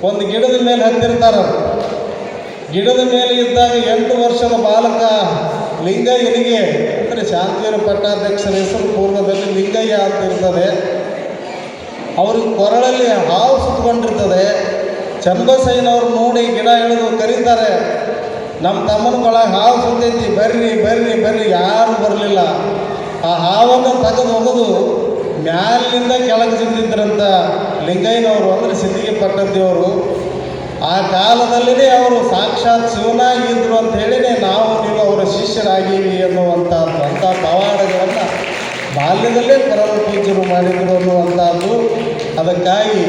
ಒಂದು ಗಿಡದ ಮೇಲೆ ಹತ್ತಿರ್ತಾರೆ. ಗಿಡದ ಮೇಲೆ ಇದ್ದಾಗ 8 ವರ್ಷದ ಬಾಲಕ ಲಿಂಗಯ್ಯನಿಗೆ, ಅಂದರೆ ಶಾಂತವೀರ ಪಟ್ಟಾಧ್ಯಕ್ಷರ ಹೆಸರು ಪೂರ್ವದಲ್ಲಿ ಲಿಂಗಯ್ಯ ಅಂತ ಇರ್ತದೆ, ಅವ್ರಿಗೆ ಕೊರಳಲ್ಲಿ ಹಾವು ಸುತ್ತಕೊಂಡಿರ್ತದೆ. ಚನ್ನಬಸಯ್ಯನವ್ರು ನೋಡಿ ಗಿಡ ಹಿಡಿದು ಕರೀತಾರೆ, ನಮ್ಮ ತಮ್ಮನ ಕೊಳಗೆ ಹಾವು ಸುತ್ತೈತಿ, ಬರ್ರಿ. ಯಾರೂ ಬರಲಿಲ್ಲ. ಆ ಹಾವನ್ನು ತೆಗೆದು ಹೋಗೋದು ಮ್ಯಾಲಿನಿಂದ ಕೆಳಗೆ ಸಿದ್ದಿದ್ರಂತ ಲಿಂಗಯ್ಯನವರು, ಅಂದರೆ ಸಿದ್ದಿಗೆ ಪಟ್ಟದ್ದೇವರು. ಆ ಕಾಲದಲ್ಲಿನೇ ಅವರು ಸಾಕ್ಷಾತ್ ಶಿವನಾಗಿದ್ದರು ಅಂತ ಹೇಳಿನೇ ನೀವು ಅವರ ಶಿಷ್ಯರಾಗೀವಿ ಅನ್ನುವಂಥದ್ದು. ಅಂಥ ಪವಾಡಗಳನ್ನು ಬಾಲ್ಯದಲ್ಲೇ ಪರಮ ಪೂಜ್ಯರು ಮಾಡಿದರು ಅನ್ನುವಂಥದ್ದು. ಅದಕ್ಕಾಗಿ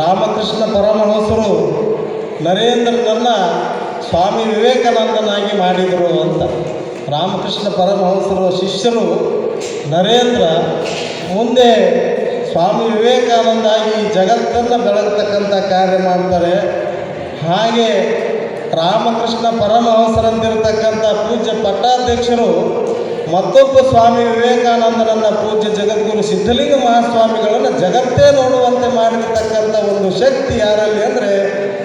ರಾಮಕೃಷ್ಣ ಪರಮಹಂಸರು ನರೇಂದ್ರನನ್ನು ಸ್ವಾಮಿ ವಿವೇಕಾನಂದನಾಗಿ ಮಾಡಿದರು ಅಂತ. ರಾಮಕೃಷ್ಣ ಪರಮಹಂಸರು ಶಿಷ್ಯರು ನರೇಂದ್ರ ಮುಂದೆ ಸ್ವಾಮಿ ವಿವೇಕಾನಂದ ಆಗಿ ಜಗತ್ತನ್ನು ಬೆಳಗ್ತಕ್ಕಂಥ ಕಾರ್ಯ ಮಾಡ್ತಾರೆ. ಹಾಗೆ ರಾಮಕೃಷ್ಣ ಪರಮಹಂಸರಂತಿರ್ತಕ್ಕಂಥ ಪೂಜ್ಯ ಪಟ್ಟಾಧ್ಯಕ್ಷರು ಮತ್ತೊಬ್ಬ ಸ್ವಾಮಿ ವಿವೇಕಾನಂದರನ್ನು ಪೂಜ್ಯ ಜಗದ್ಗುರು ಸಿದ್ಧಲಿಂಗ ಮಹಾಸ್ವಾಮಿಗಳನ್ನು ಜಗತ್ತೇ ನೋಡುವಂತೆ ಮಾಡಿರ್ತಕ್ಕಂಥ ಒಂದು ಶಕ್ತಿ ಯಾರಲ್ಲಿ ಅಂದರೆ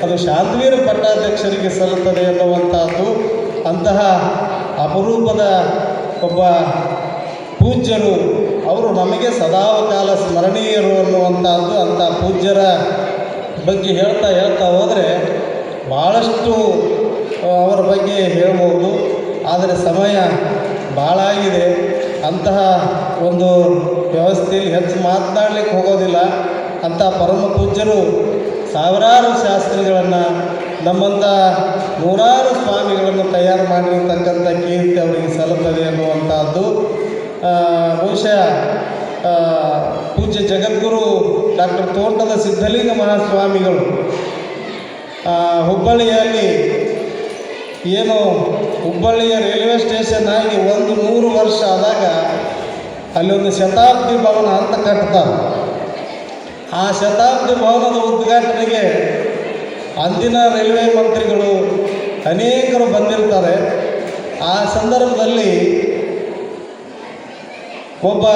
ಅದು ಶಾಂತವೀರ ಪಟ್ಟಾಧ್ಯಕ್ಷರಿಗೆ ಸಲ್ಲುತ್ತದೆ ಎನ್ನುವಂಥದ್ದು. ಅಂತಹ ಅಪರೂಪದ ಒಬ್ಬ ಪೂಜ್ಯರು. ಅವರು ನಮಗೆ ಸದಾಕಾಲ ಸ್ಮರಣೀಯರು ಅನ್ನುವಂಥದ್ದು. ಅಂಥ ಪೂಜ್ಯರ ಬಗ್ಗೆ ಹೇಳ್ತಾ ಹೋದರೆ ಭಾಳಷ್ಟು ಅವರ ಬಗ್ಗೆ ಹೇಳ್ಬೋದು. ಆದರೆ ಸಮಯ ಭಾಳ ಆಗಿದೆ. ಅಂತಹ ಒಂದು ವ್ಯವಸ್ಥೆಯಲ್ಲಿ ಹೆಚ್ಚು ಮಾತನಾಡಲಿಕ್ಕೆ ಹೋಗೋದಿಲ್ಲ. ಅಂಥ ಪರಮ ಪೂಜ್ಯರು ಸಾವಿರಾರು ಶಾಸ್ತ್ರಿಗಳನ್ನು, ನಮ್ಮಂಥ ನೂರಾರು ಸ್ವಾಮಿಗಳನ್ನು ತಯಾರು ಮಾಡಿರ್ತಕ್ಕಂಥ ಕೀರ್ತಿ ಅವರಿಗೆ ಸಲ್ಲುತ್ತದೆ ಅನ್ನುವಂಥದ್ದು. ಬಹುಶಃ ಪೂಜ್ಯ ಜಗದ್ಗುರು ಡಾಕ್ಟರ್ ತೋಂಟದ ಸಿದ್ಧಲಿಂಗ ಮಹಾಸ್ವಾಮಿಗಳು ಹುಬ್ಬಳ್ಳಿಯಲ್ಲಿ ಏನು ಹುಬ್ಬಳ್ಳಿಯ ರೈಲ್ವೆ ಸ್ಟೇಷನ್ ಆಗಿ 100 ವರ್ಷ ಆದಾಗ ಅಲ್ಲೊಂದು ಶತಾಬ್ದಿ ಭವನ ಅಂತ ಕಟ್ತಾರೆ. ಆ ಶತಾಬ್ದಿ ಭವನದ ಉದ್ಘಾಟನೆಗೆ ಅಂದಿನ ರೈಲ್ವೆ ಮಂತ್ರಿಗಳು ಅನೇಕರು ಬಂದಿರ್ತಾರೆ. ಆ ಸಂದರ್ಭದಲ್ಲಿ ಒಬ್ಬ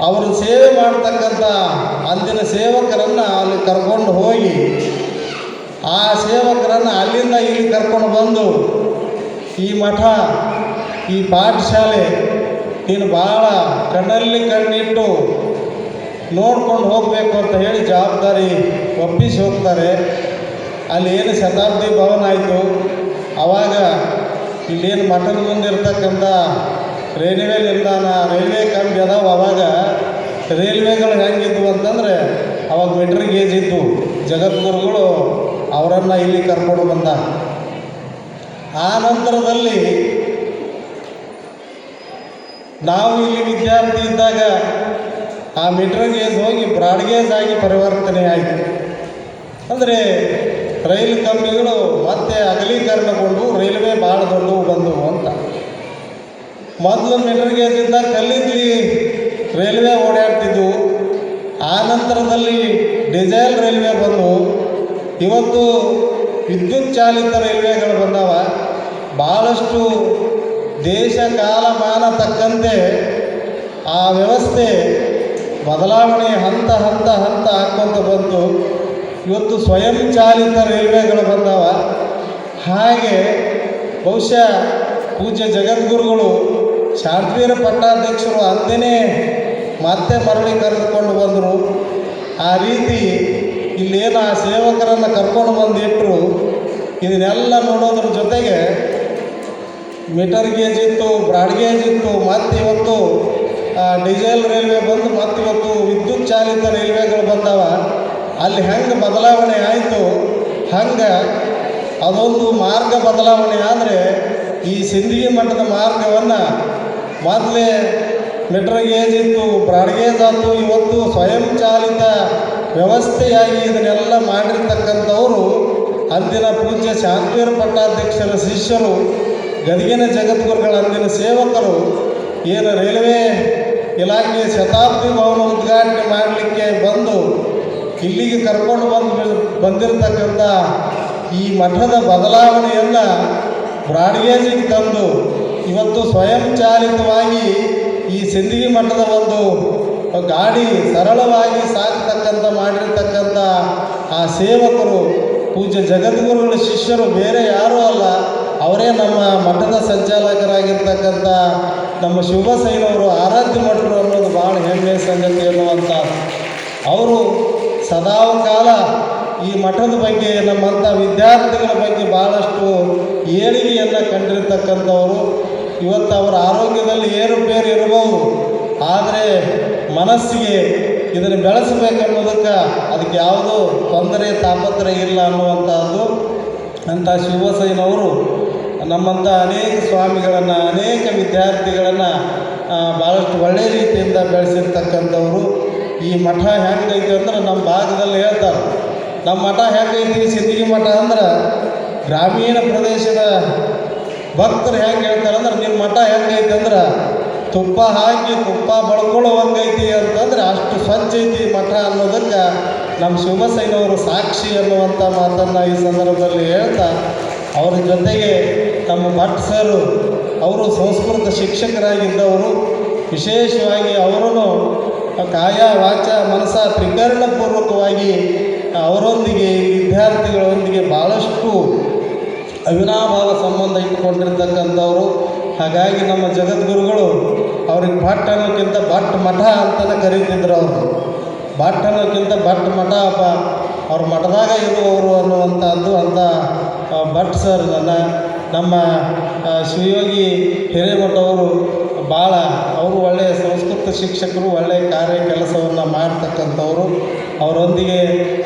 ಅವರು ಸೇವೆ ಮಾಡ್ತಕ್ಕಂಥ ಅಂದಿನ ಸೇವಕರನ್ನು ಅಲ್ಲಿ ಕರ್ಕೊಂಡು ಹೋಗಿ ಆ ಸೇವಕರನ್ನು ಅಲ್ಲಿಂದ ಇಲ್ಲಿ ಕರ್ಕೊಂಡು ಬಂದು, ಈ ಮಠ, ಈ ಪಾಠಶಾಲೆ ನೀನು ಭಾಳ ಕಣ್ಣಲ್ಲಿ ಕಣ್ಣಿಟ್ಟು ನೋಡ್ಕೊಂಡು ಹೋಗಬೇಕು ಅಂತ ಹೇಳಿ ಜವಾಬ್ದಾರಿ ಒಪ್ಪಿಸಿ ಹೋಗ್ತಾರೆ. ಅಲ್ಲಿ ಏನು ಶತಾಬ್ದಿ ಭವನ ಆಯಿತು. ಆವಾಗ ಇಲ್ಲೇನು ಮಠದ ಮುಂದೆ ಇರ್ತಕ್ಕಂಥ ರೈಲ್ವೆ ನಿಲ್ದಾಣ, ರೈಲ್ವೆ ಕಂಬಿ ಅದಾವ. ಆವಾಗ ರೈಲ್ವೆಗಳು ಹೆಂಗಿದ್ವು ಅಂತಂದರೆ ಅವಾಗ ಮೀಟ್ರ್ ಗೇಜ್ ಇದ್ದು. ಜಗದ್ಗುರುಗಳು ಅವರನ್ನು ಇಲ್ಲಿ ಕರ್ಕೊಂಡು ಬಂದ. ಆ ನಂತರದಲ್ಲಿ ನಾವು ಇಲ್ಲಿ ವಿದ್ಯಾರ್ಥಿ ಇದ್ದಾಗ ಆ ಮೀಟ್ರ್ ಗೇಜ್ ಹೋಗಿ ಬ್ರಾಡ್ ಗೇಜ್ ಆಗಿ ಪರಿವರ್ತನೆ ಆಯಿತು. ಅಂದರೆ ರೈಲು ಕಂಬಿಗಳು ಮತ್ತೆ ಅಗಲೀಕರಣಗೊಂಡು ರೈಲ್ವೆ ಭಾಳ ದೊಡ್ಡವು ಬಂದವು ಅಂತ. ಮೊದಲು ಮೀಟ್ರ್ ಗೇಜ್ ಇದ್ದಾಗ ಕಲ್ಲಿದ್ಲಿ ರೈಲ್ವೆ ಓಡಾಡ್ತಿದ್ವು. ಆ ನಂತರದಲ್ಲಿ ಡೀಸೆಲ್ ರೈಲ್ವೆ ಬಂದವು. ಇವತ್ತು ವಿದ್ಯುತ್ ಚಾಲಿತ ರೈಲ್ವೆಗಳು ಬಂದವ. ಭಾಳಷ್ಟು ದೇಶ ಕಾಲಮಾನ ತಕ್ಕಂತೆ ಆ ವ್ಯವಸ್ಥೆ ಬದಲಾವಣೆ ಹಂತ ಹಾಕ್ಕೊಂತ ಬಂತು. ಇವತ್ತು ಸ್ವಯಂ ಚಾಲಿತ ರೈಲ್ವೆಗಳು ಬಂದವ. ಹಾಗೆ ಬಹುಶಃ ಪೂಜ್ಯ ಜಗದ್ಗುರುಗಳು ಶಾಂತಿವೀರ ಪಟ್ಟಾಧ್ಯಕ್ಷರು ಅಂತೆಯೇ ಮತ್ತೆ ಮರಳಿ ಕರೆದುಕೊಂಡು ಬಂದರು. ಆ ರೀತಿ ಇಲ್ಲೇನು ಆ ಸೇವಕರನ್ನು ಕರ್ಕೊಂಡು ಬಂದಿಟ್ಟರು. ಇದನ್ನೆಲ್ಲ ನೋಡೋದ್ರ ಜೊತೆಗೆ ಮೀಟರ್ ಗೇಜ್ ಇತ್ತು, ಬ್ರಾಡ್ ಗೇಜ್ ಇತ್ತು. ಮತ್ತು ಇವತ್ತು ಡೀಸೆಲ್ ರೈಲ್ವೆ ಬಂದು ಮತ್ತಿವತ್ತು ವಿದ್ಯುತ್ ಚಾಲಿತ ರೈಲ್ವೆಗಳು ಬಂದವ. ಅಲ್ಲಿ ಹೆಂಗೆ ಬದಲಾವಣೆ ಆಯಿತು, ಹಂಗೆ ಅದೊಂದು ಮಾರ್ಗ ಬದಲಾವಣೆ ಆದರೆ ಈ ಸಿಂದಗಿ ಮಠದ ಮಾರ್ಗವನ್ನು ಮೊದಲೇ ಮೀಟರ್ ಗೇಜ್ ಇತ್ತು, ಬ್ರಾಡ್ ಗೇಜ್ ಆಯಿತು. ಇವತ್ತು ಸ್ವಯಂ ಚಾಲಿತ ವ್ಯವಸ್ಥೆಯಾಗಿ ಇದನ್ನೆಲ್ಲ ಮಾಡಿರ್ತಕ್ಕಂಥವರು ಅಂದಿನ ಪೂಜ್ಯ ಶಾಂತಿವೀರ ಪಟ್ಟಾಧ್ಯಕ್ಷರ ಶಿಷ್ಯರು, ಗದಗಿನ ಜಗದ್ಗುರುಗಳ ಅಂದಿನ ಸೇವಕರು. ಏನು ರೈಲ್ವೆ ಇಲಾಖೆ ಶತಾಬ್ದಿ ಭವನ ಉದ್ಘಾಟನೆ ಮಾಡಲಿಕ್ಕೆ ಬಂದು ಇಲ್ಲಿಗೆ ಕರ್ಕೊಂಡು ಬಂದಿರತಕ್ಕಂಥ ಈ ಮಠದ ಬದಲಾವಣೆಯನ್ನು ಬ್ರಾಡ್ ಗೇಜಿಗೆ ತಂದು ಇವತ್ತು ಸ್ವಯಂ ಚಾಲಿತವಾಗಿ ಈ ಸಿಂದಗಿ ಮಠದ ಒಂದು ಗಾಡಿ ಸರಳವಾಗಿ ಸಾಕ್ತಕ್ಕಂಥ ಮಾಡಿರ್ತಕ್ಕಂಥ ಆ ಸೇವಕರು ಪೂಜ್ಯ ಜಗದ್ಗುರುಗಳ ಶಿಷ್ಯರು ಬೇರೆ ಯಾರೂ ಅಲ್ಲ, ಅವರೇ ನಮ್ಮ ಮಠದ ಸಂಚಾಲಕರಾಗಿರ್ತಕ್ಕಂಥ ನಮ್ಮ ಶಿವಬಸಯ್ಯನವರು, ಆರಾಧ್ಯ ಮಠರು ಅನ್ನೋದು ಭಾಳ ಹೆಮ್ಮೆಯ ಸಂಗತಿ ಅನ್ನುವಂಥ. ಅವರು ಸದಾಕಾಲ ಈ ಮಠದ ಬಗ್ಗೆ, ನಮ್ಮಂಥ ವಿದ್ಯಾರ್ಥಿಗಳ ಬಗ್ಗೆ ಭಾಳಷ್ಟು ಏಳಿಗೆಯನ್ನು ಕಂಡಿರ್ತಕ್ಕಂಥವರು. ಇವತ್ತು ಅವರ ಆರೋಗ್ಯದಲ್ಲಿ ಏರುಪೇರು ಇರಬಹುದು, ಆದರೆ ಮನಸ್ಸಿಗೆ ಇದನ್ನು ಬೆಳೆಸಬೇಕನ್ನೋದಕ್ಕೆ ಅದಕ್ಕೆ ಯಾವುದೋ ತೊಂದರೆ ತಾಪತ್ರೆ ಇಲ್ಲ ಅನ್ನುವಂಥದ್ದು. ಅಂಥ ಶಿವಬಸಯ್ಯನವರು ನಮ್ಮಂಥ ಅನೇಕ ಸ್ವಾಮಿಗಳನ್ನು, ಅನೇಕ ವಿದ್ಯಾರ್ಥಿಗಳನ್ನು ಭಾಳಷ್ಟು ಒಳ್ಳೆಯ ರೀತಿಯಿಂದ ಬೆಳೆಸಿರ್ತಕ್ಕಂಥವರು. ಈ ಮಠ ಹೆಂಗೈತಿ ಅಂದ್ರೆ ನಮ್ಮ ಭಾಗದಲ್ಲಿ ಹೇಳ್ತಾರೆ, ನಮ್ಮ ಮಠ ಹೆಂಗೈತಿ ಸಿಂದಗಿ ಮಠ ಅಂದ್ರೆ ಗ್ರಾಮೀಣ ಪ್ರದೇಶದ ಭಕ್ತರು ಹೆಂಗೆ ಹೇಳ್ತಾರೆ ಅಂದ್ರೆ, ನಿಮ್ಮ ಮಠ ಹೆಂಗೈತಿ ಅಂದ್ರೆ ತುಪ್ಪ ಹಾಕಿ ತುಪ್ಪ ಬಳ್ಕೊಳ್ಳುವಂಗೈತಿ ಅಂತಂದರೆ ಅಷ್ಟು ಸ್ವಚ್ಛ ಐತಿ ಮಠ ಅನ್ನೋದಕ್ಕೆ ನಮ್ಮ ಶಿವಬಸಯ್ಯನವರು ಸಾಕ್ಷಿ ಅನ್ನುವಂಥ ಮಾತನ್ನು ಈ ಸಂದರ್ಭದಲ್ಲಿ ಹೇಳ್ತಾ, ಅವರ ಜೊತೆಗೆ ನಮ್ಮ ಭಟ್ ಸರು, ಅವರು ಸಂಸ್ಕೃತ ಶಿಕ್ಷಕರಾಗಿದ್ದವರು. ವಿಶೇಷವಾಗಿ ಅವರೂ ಕಾಯ ವಾಚ ಮನಸ ತ್ರಿಕರಣಪೂರ್ವಕವಾಗಿ ಅವರೊಂದಿಗೆ, ವಿದ್ಯಾರ್ಥಿಗಳೊಂದಿಗೆ ಭಾಳಷ್ಟು ಅವಿನಾಭಾವ ಸಂಬಂಧ ಇಟ್ಟುಕೊಂಡಿರ್ತಕ್ಕಂಥವರು. ಹಾಗಾಗಿ ನಮ್ಮ ಜಗದ್ಗುರುಗಳು ಅವ್ರಿಗೆ ಭಟ್ ಅನ್ನೋಕ್ಕಿಂತ ಭಟ್ ಮಠ ಅಂತಲೇ ಕರೀತಿದ್ರು ಅವರು. ಭಟ್ ಅನ್ನೋಕ್ಕಿಂತ ಭಟ್ ಮಠ ಅಪ್ಪ, ಅವ್ರ ಮಠದಾಗ ಇರುವವರು ಅನ್ನುವಂಥದ್ದು ಅಂತ ಭಟ್ ಸರ್ ನಮ್ಮ ಶಿವಯೋಗಿ ಹಿರೇಮಠವರು ಭಾಳ ಅವರು ಒಳ್ಳೆಯ ಸಂಸ್ಕೃತ ಶಿಕ್ಷಕರು, ಒಳ್ಳೆಯ ಕಾರ್ಯ ಕೆಲಸವನ್ನು ಮಾಡ್ತಕ್ಕಂಥವ್ರು. ಅವರೊಂದಿಗೆ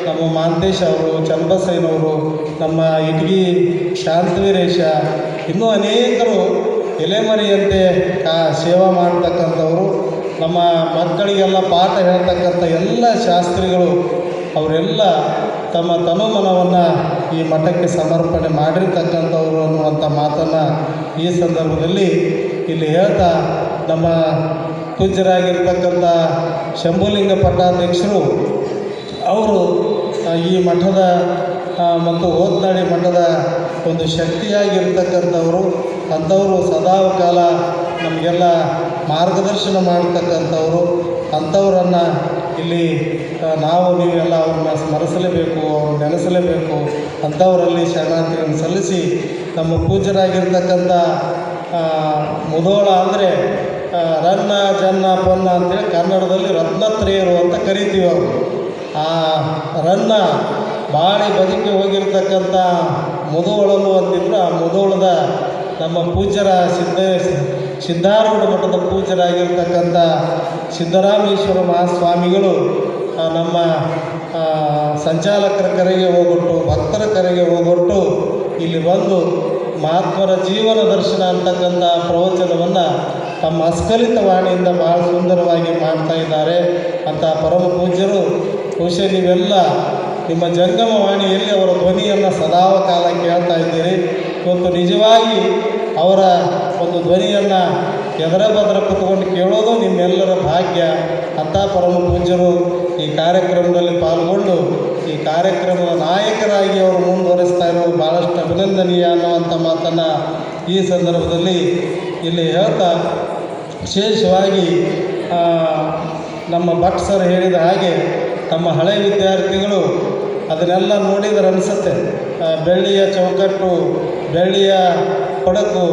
ನಮ್ಮ ಮಾಂತೇಶ್ ಅವರು, ಚನ್ನಬಸಯ್ಯನವರು, ನಮ್ಮ ಇಟಗಿ ಶಾಂತವೀರೇಶ, ಇನ್ನೂ ಅನೇಕರು ಎಲೆಮರೆಯಂತೆ ಸೇವಾ ಮಾಡ್ತಕ್ಕಂಥವರು. ನಮ್ಮ ಮಕ್ಕಳಿಗೆಲ್ಲ ಪಾಠ ಹೇಳ್ತಕ್ಕಂಥ ಎಲ್ಲ ಶಾಸ್ತ್ರಿಗಳು ಅವರೆಲ್ಲ ತಮ್ಮ ತನುಮನವನ್ನು ಈ ಮಠಕ್ಕೆ ಸಮರ್ಪಣೆ ಮಾಡಿರ್ತಕ್ಕಂಥವ್ರು ಅನ್ನುವಂಥ ಮಾತನ್ನು ಈ ಸಂದರ್ಭದಲ್ಲಿ ಇಲ್ಲಿ ಹೇಳ್ತಾ, ನಮ್ಮ ಪೂಜ್ಯರಾಗಿರ್ತಕ್ಕಂಥ ಶಂಭುಲಿಂಗ ಪಟ್ಟಾಧ್ಯಕ್ಷರು ಅವರು ಈ ಮಠದ ಮತ್ತು ಓತ್ನಾಡಿ ಮಠದ ಒಂದು ಶಕ್ತಿಯಾಗಿರ್ತಕ್ಕಂಥವರು. ಅಂಥವರು ಸದಾಕಾಲ ನಮಗೆಲ್ಲ ಮಾರ್ಗದರ್ಶನ ಮಾಡ್ತಕ್ಕಂಥವರು. ಅಂಥವರನ್ನು ಇಲ್ಲಿ ನಾವು ನೀವೆಲ್ಲ ಅವ್ರನ್ನ ಸ್ಮರಿಸಲೇಬೇಕು, ಅವ್ರನ್ನ ನೆನೆಸಲೇಬೇಕು. ಅಂಥವರಲ್ಲಿ ಶರಣಾರ್ಥಿಗಳನ್ನು ಸಲ್ಲಿಸಿ ನಮ್ಮ ಪೂಜ್ಯರಾಗಿರ್ತಕ್ಕಂಥ ಮುಧೋಳ ಅಂದರೆ ರನ್ನ ಜನ್ನ ಪೊನ್ನ ಅಂತೇಳಿ ಕನ್ನಡದಲ್ಲಿ ರತ್ನತ್ರಯರು ಅಂತ ಕರಿತೀವಿ ಅವರು. ಆ ರನ್ನ ಬಾಳಿ ಬದುಕಿ ಹೋಗಿರ್ತಕ್ಕಂಥ ಮುಧೋಳನು ಅಂತಿದ್ರು. ಆ ಮುಧೋಳದ ನಮ್ಮ ಪೂಜ್ಯರ ಸಿದ್ಧಾರೂಢ ಮಠದ ಪೂಜ್ಯರಾಗಿರ್ತಕ್ಕಂಥ ಸಿದ್ದರಾಮೇಶ್ವರ ಮಹಾಸ್ವಾಮಿಗಳು ನಮ್ಮ ಸಂಚಾಲಕರ ಕರೆಗೆ ಹೋಗೊಟ್ಟು, ಭಕ್ತರ ಕರೆಗೆ ಹೋಗೊಟ್ಟು ಇಲ್ಲಿ ಬಂದು ಮಹಾತ್ಮರ ಜೀವನ ದರ್ಶನ ಅಂತಕ್ಕಂಥ ಪ್ರವಚನವನ್ನು ತಮ್ಮ ಅಸ್ಖಲಿತ ವಾಣಿಯಿಂದ ಭಾಳ ಸುಂದರವಾಗಿ ಮಾಡ್ತಾ ಇದ್ದಾರೆ ಅಂತ ಪರಮ ಪೂಜ್ಯರು. ಬಹುಶಃ ನೀವೆಲ್ಲ ನಿಮ್ಮ ಜಂಗಮ ವಾಣಿಯಲ್ಲಿ ಅವರ ಧ್ವನಿಯನ್ನು ಸದಾಕಾಲ ಕೇಳ್ತಾ ಇದ್ದೀರಿ. ಇವತ್ತು ನಿಜವಾಗಿ ಅವರ ಒಂದು ಧ್ವನಿಯನ್ನು ಎದರ ಬದರ ಕೂತ್ಕೊಂಡು ಕೇಳೋದು ನಿಮ್ಮೆಲ್ಲರ ಭಾಗ್ಯ ಅಂತ ಪರಮ ಪೂಜ್ಯರು ಈ ಕಾರ್ಯಕ್ರಮದಲ್ಲಿ ಪಾಲ್ಗೊಂಡು ಈ ಕಾರ್ಯಕ್ರಮದ ನಾಯಕರಾಗಿ ಅವರು ಮುಂದುವರಿಸ್ತಾ ಇರೋದು ಭಾಳಷ್ಟು ಅಭಿನಂದನೀಯ ಅನ್ನುವಂಥ ಮಾತನ್ನು ಈ ಸಂದರ್ಭದಲ್ಲಿ ಇಲ್ಲಿ ಹೇಳ್ತಾ, ವಿಶೇಷವಾಗಿ ನಮ್ಮ ಭಟ್ ಸರ್ ಹೇಳಿದ ಹಾಗೆ ನಮ್ಮ ಹಳೆಯ ವಿದ್ಯಾರ್ಥಿಗಳು ಅದನ್ನೆಲ್ಲ ನೋಡಿದರೆ ಅನಿಸುತ್ತೆ. ಬೆಳ್ಳಿಯ ಚೌಕಟ್ಟು, ಬೆಳ್ಳಿಯ ಕೊಡಕು,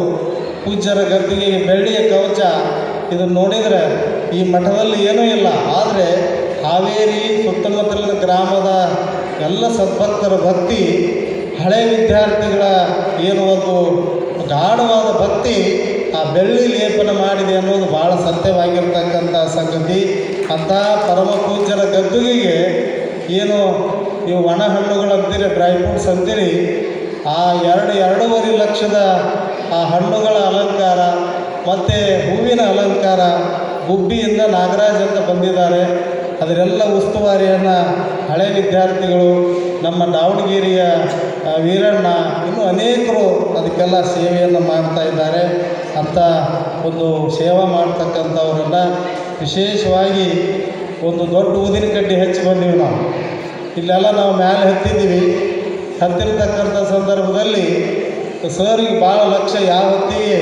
ಪೂಜ್ಯರ ಗದ್ದಿಗೆ ಬೆಳ್ಳಿಯ ಕವಚ, ಇದನ್ನು ನೋಡಿದರೆ ಈ ಮಠದಲ್ಲಿ ಏನೂ ಇಲ್ಲ. ಆದರೆ ಹಾವೇರಿ ಸುತ್ತಮುತ್ತಲಿನ ಗ್ರಾಮದ ಎಲ್ಲ ಸದ್ಭಕ್ತರ ಭಕ್ತಿ, ಹಳೆಯ ವಿದ್ಯಾರ್ಥಿಗಳ ಏನು ಒಂದು ಗಾಢವಾದ ಭಕ್ತಿ ಆ ಬೆಳ್ಳಿ ಲೇಪನ ಮಾಡಿದೆ ಅನ್ನೋದು ಭಾಳ ಸತ್ಯವಾಗಿರ್ತಕ್ಕಂಥ ಸಂಗತಿ. ಅಂಥ ಪರಮ ಪೂಜ್ಯರ ಗದ್ದುಗೆಗೆ ಏನು ನೀವು ಒಣ ಹಣ್ಣುಗಳಂತೀರಿ, ಡ್ರೈ ಫ್ರೂಟ್ಸ್ ಅಂತೀರಿ, ಆ 2.5 ಲಕ್ಷದ ಆ ಹಣ್ಣುಗಳ ಅಲಂಕಾರ ಮತ್ತು ಹೂವಿನ ಅಲಂಕಾರ ಗುಬ್ಬಿಯಿಂದ ನಾಗರಾಜ್ ಅಂತ ಬಂದಿದ್ದಾರೆ. ಅದರೆಲ್ಲ ಉಸ್ತುವಾರಿಯನ್ನು ಹಳೆ ವಿದ್ಯಾರ್ಥಿಗಳು, ನಮ್ಮ ದಾವಣಗೆರೆಯ ವೀರಣ್ಣ, ಇನ್ನೂ ಅನೇಕರು ಅದಕ್ಕೆಲ್ಲ ಸೇವೆಯನ್ನು ಮಾಡ್ತಾ ಇದ್ದಾರೆ. ಅಂಥ ಒಂದು ಸೇವೆ ಮಾಡ್ತಕ್ಕಂಥವ್ರನ್ನು ವಿಶೇಷವಾಗಿ ಒಂದು ದೊಡ್ಡ ಊದಿನ ಕಡ್ಡಿ ಹಚ್ಚಿ ಬಂದೀವಿ ನಾವು. ಇಲ್ಲೆಲ್ಲ ನಾವು ಮೇಲೆ ಹತ್ತಿದ್ದೀವಿ. ಹತ್ತಿರ್ತಕ್ಕಂಥ ಸಂದರ್ಭದಲ್ಲಿ ಸರಿಗೆ ಭಾಳ ಲಕ್ಷ್ಯ ಯಾವ ಹೊತ್ತಿಗೆ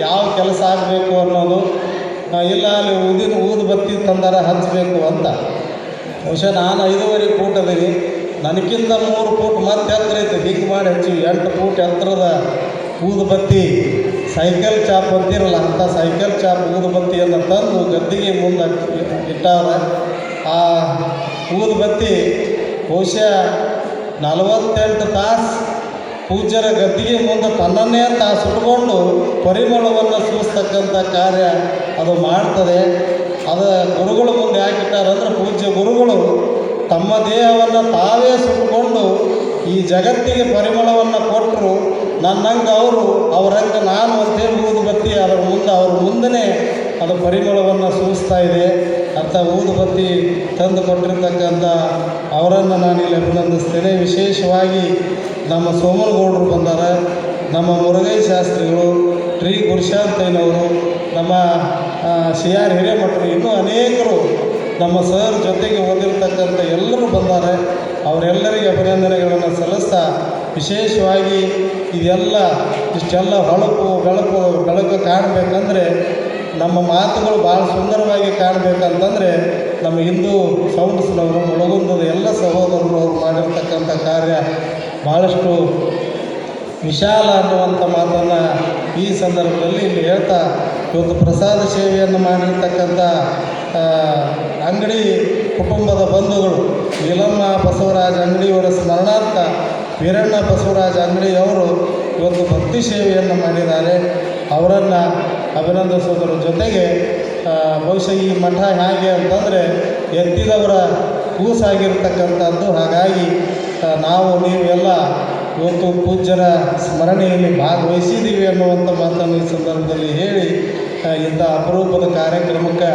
ಯಾವ ಕೆಲಸ ಆಗಬೇಕು ಅನ್ನೋದು, ಇಲ್ಲ ಅಲ್ಲಿ ಊದುಬತ್ತಿ ತಂದಾರ ಹಚ್ಚಬೇಕು ಅಂತ. ಬಹುಶಃ ನಾನು 5.5 ಫೂಟ್ ಅದೀನಿ, ನನಗಿಂತ 3 ಫೂಟ್ ಮತ್ತೆ ಎತ್ತರ ಐತೆ. ಹಿಂಗೆ ಮಾಡಿ ಹಚ್ಚಿವಿ 8 ಫೂಟ್ ಎತ್ತರದ ಊದುಬತ್ತಿ, ಸೈಕಲ್ ಚಾಪ್ ಅಂತಿರಲ್ಲ ಅಂಥ ಸೈಕಲ್ ಚಾಪ್ ಊದುಬತ್ತಿಯನ್ನು ತಂದು ಗದ್ದಿಗೆ ಮುಂದೆ ಇಟ್ಟಾರ. ಆ ಊದುಬತ್ತಿ ಬಹುಶಃ 48 ತಾಸು ಪೂಜ್ಯರ ಗದ್ದಿಗೆ ಮುಂದೆ ತನ್ನನ್ನೇ ತಾಸು ಸುಟ್ಕೊಂಡು ಪರಿಮಳವನ್ನು ಸೂಸ್ತಕ್ಕಂಥ ಕಾರ್ಯ ಅದು ಮಾಡ್ತದೆ. ಅದು ಗುರುಗಳು ಮುಂದೆ ಯಾಕಿಟ್ಟಾರಂದ್ರೆ, ಪೂಜ್ಯ ಗುರುಗಳು ತಮ್ಮ ದೇಹವನ್ನು ತಾವೇ ಸುಟ್ಟುಕೊಂಡು ಈ ಜಗತ್ತಿಗೆ ಪರಿಮಳವನ್ನು ಕೊಟ್ಟರು. ನನ್ನಂಗೆ ಅವರಂಗೆ ನಾನು ಅಂತೇಳಿ ಊದುಬತ್ತಿ ಅದರ ಮುಂದೆ ಅವ್ರ ಮುಂದೆ ಅದು ಪರಿಮಳವನ್ನು ಸೂಸ್ತಾ ಇದೆ ಅಂತ ಊದುಬತ್ತಿ ತಂದು ಕೊಟ್ಟಿರ್ತಕ್ಕಂಥ ಅವರನ್ನು ನಾನಿಲ್ಲಿ ಅಭಿನಂದಿಸ್ತೇನೆ. ವಿಶೇಷವಾಗಿ ನಮ್ಮ ಸೋಮನಗೌಡರು ಬಂದಾರೆ, ನಮ್ಮ ಮುರುಗೈ ಶಾಸ್ತ್ರಿಗಳು, ಶ್ರೀ ಗುರುಶಾಂತಯ್ಯನವರು, ನಮ್ಮ CR ಹಿರೇಮಠರು, ಇನ್ನೂ ಅನೇಕರು ನಮ್ಮ ಸರ್ ಜೊತೆಗೆ ಓದಿರ್ತಕ್ಕಂಥ ಎಲ್ಲರೂ ಬಂದ್ದಾರೆ. ಅವರೆಲ್ಲರಿಗೆ ಅಭಿನಂದನೆಗಳನ್ನು ಸಲ್ಲಿಸ್ತಾ, ವಿಶೇಷವಾಗಿ ಇದೆಲ್ಲ ಇಷ್ಟೆಲ್ಲ ಬೆಳಕು ಕಾಣಬೇಕಂದ್ರೆ, ನಮ್ಮ ಮಾತುಗಳು ಭಾಳ ಸುಂದರವಾಗಿ ಕಾಣಬೇಕಂತಂದರೆ ನಮ್ಮ ಹಿಂದೂ ವಿಶಾಲ ಅನ್ನುವಂಥ ಮಾತನ್ನು ಈ ಸಂದರ್ಭದಲ್ಲಿ ಇಲ್ಲಿ ಹೇಳ್ತಾ, ಇವತ್ತು ಪ್ರಸಾದ ಸೇವೆಯನ್ನು ಮಾಡಿರ್ತಕ್ಕಂಥ ಅಂಗಡಿ ಕುಟುಂಬದ ಬಂಧುಗಳು ನೀಲಮ್ಮ ಬಸವರಾಜ ಅಂಗಡಿಯವರ ಸ್ಮರಣಾರ್ಥ ವೀರಣ್ಣ ಬಸವರಾಜ ಅಂಗಡಿಯವರು ಇವತ್ತು ಭಕ್ತಿ ಸೇವೆಯನ್ನು ಮಾಡಿದ್ದಾರೆ. ಅವರನ್ನು ಅಭಿನಂದಿಸೋದ್ರ ಜೊತೆಗೆ ಬಹುಶಃ ಈ ಮಠ ಹೇಗೆ ಅಂತಂದರೆ ಎತ್ತಿದವರ ಕೂಸಾಗಿರ್ತಕ್ಕಂಥದ್ದು. ಹಾಗಾಗಿ ನಾವು ನೀವೆಲ್ಲ ಇವತ್ತು ಪೂಜ್ಯರ ಸ್ಮರಣೆಯಲ್ಲಿ ಭಾಗವಹಿಸಿದ್ದೀವಿ ಅನ್ನುವಂಥ ಮಾತನ್ನು ಈ ಸಂದರ್ಭದಲ್ಲಿ ಹೇಳಿ, ಇಂಥ ಅಪರೂಪದ ಕಾರ್ಯಕ್ರಮಕ್ಕೆ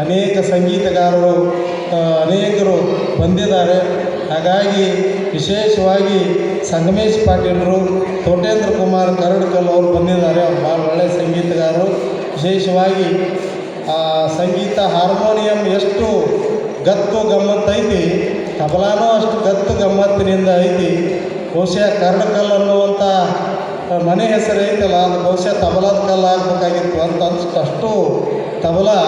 ಅನೇಕ ಸಂಗೀತಗಾರರು ಅನೇಕರು ಬಂದಿದ್ದಾರೆ. ಹಾಗಾಗಿ ವಿಶೇಷವಾಗಿ ಸಂಗಮೇಶ್ ಪಾಟೀಲರು, ತೋಟೇಂದ್ರ ಕುಮಾರ್ ಕರಡ್ಕಲ್ ಅವರು ಬಂದಿದ್ದಾರೆ. ಅವ್ರು ಭಾಳ ಒಳ್ಳೆಯ ಸಂಗೀತಗಾರರು. ವಿಶೇಷವಾಗಿ ಸಂಗೀತ ಹಾರ್ಮೋನಿಯಂ ಎಷ್ಟು ಗತ್ತು ಗಮ್ಮತ್ತೈತಿ, ತಬಲಾನೂ ಅಷ್ಟು ಗತ್ತು ಗಮ್ಮತ್ತಿನಿಂದ ಐತಿ. ಬಹುಶಃ ಕರಡ್ಕಲ್ ಅನ್ನುವಂಥ ಮನೆ ಹೆಸರು ಐತಲ್ಲ, ಅದು ಬಹುಶಃ ತಬಲಾದ ಕಲ್ಲು ಆಗಬೇಕಾಗಿತ್ತು ಅಂತ ಅಷ್ಟು ತಬಲಾ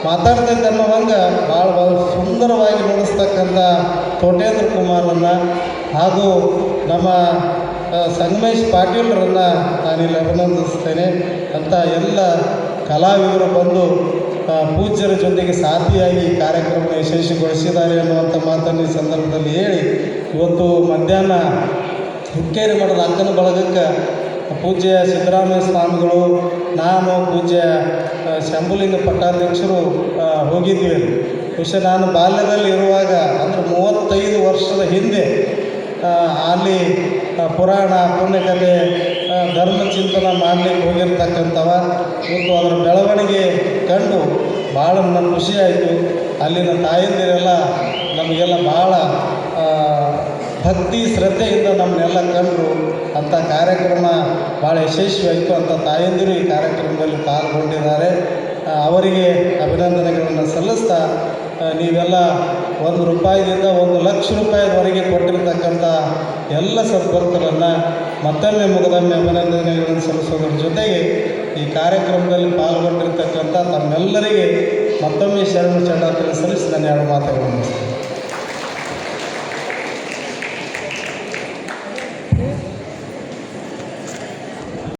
ಮಾತಾಡ್ತೈತೆ ಅನ್ನೋವಂಗೆ ಭಾಳ ಸುಂದರವಾಗಿ ನುಡಿಸ್ತಕ್ಕಂಥ ತೋಟೇಂದ್ರ ಕುಮಾರನ್ನು ಹಾಗೂ ನಮ್ಮ ಸಂಗಮೇಶ್ ಪಾಟೀಲರನ್ನು ನಾನಿಲ್ಲಿ ಅಭಿನಂದಿಸ್ತೇನೆ. ಅಂತ ಎಲ್ಲ ಕಲಾವಿದರು ಬಂದು ಪೂಜ್ಯರ ಜೊತೆಗೆ ಸಾಥಿಯಾಗಿ ಈ ಕಾರ್ಯಕ್ರಮ ಯಶಸ್ವಿಗೊಳಿಸಿದ್ದಾರೆ ಅನ್ನುವಂಥ ಮಾತನ್ನು ಈ ಸಂದರ್ಭದಲ್ಲಿ ಹೇಳಿ, ಇವತ್ತು ಮಧ್ಯಾಹ್ನ ಹುಕ್ಕೇರಿ ಮಠದ ಅಕ್ಕನ ಬಳಗಕ್ಕೆ ಪೂಜ್ಯ ಸಿದ್ದರಾಮಯ್ಯ ಸ್ವಾಮಿಗಳು, ನಾನು, ಪೂಜ್ಯ ಶಂಭುಲಿಂಗ ಪಟ್ಟಾಧ್ಯಕ್ಷರು ಹೋಗಿದ್ವಿ. ಬಹುಶಃ ನಾನು ಬಾಲ್ಯದಲ್ಲಿ ಇರುವಾಗ ಅಂದರೆ 35 ವರ್ಷದ ಹಿಂದೆ ಅಲ್ಲಿ ಪುರಾಣ ಪುಣ್ಯಕಥೆ ಧರ್ಮಚಿಂತನ ಮಾಡಲಿಕ್ಕೆ ಹೋಗಿರ್ತಕ್ಕಂಥವ. ಇವತ್ತು ಅದರ ಬೆಳವಣಿಗೆ ಕಂಡು ಭಾಳ ನನಗೆ ಖುಷಿಯಾಯಿತು. ಅಲ್ಲಿನ ತಾಯಂದಿರೆಲ್ಲ ನಮಗೆಲ್ಲ ಭಾಳ ಭಕ್ತಿ ಶ್ರದ್ಧೆಯಿಂದ ನಮ್ಮನ್ನೆಲ್ಲ ಕಂಡರು. ಅಂಥ ಕಾರ್ಯಕ್ರಮ ಭಾಳ ಯಶಸ್ವಿಯಾಯಿತು. ಅಂಥ ತಾಯಂದಿರು ಈ ಕಾರ್ಯಕ್ರಮದಲ್ಲಿ ಪಾಲ್ಗೊಂಡಿದ್ದಾರೆ. ಅವರಿಗೆ ಅಭಿನಂದನೆಗಳನ್ನು ಸಲ್ಲಿಸ್ತಾ, ನೀವೆಲ್ಲ ₹1 ₹1,00,000ವರೆಗೆ ಕೊಟ್ಟಿರ್ತಕ್ಕಂಥ ಎಲ್ಲ ಸದ್ಭಕ್ತರನ್ನು ಮತ್ತೊಮ್ಮೆ ಮುಗದೊಮ್ಮೆ ಅಭಿನಂದನೆಗಳನ್ನು ಸಲ್ಲಿಸೋದ್ರ ಜೊತೆಗೆ ಈ ಕಾರ್ಯಕ್ರಮದಲ್ಲಿ ಪಾಲ್ಗೊಂಡಿರ್ತಕ್ಕಂಥ ತಮ್ಮೆಲ್ಲರಿಗೆ ಮತ್ತೊಮ್ಮೆ ಶರಣು ಸಲ್ಲಿಸಿ ನಾನು 2 ಮಾತುಗಳನ್ನು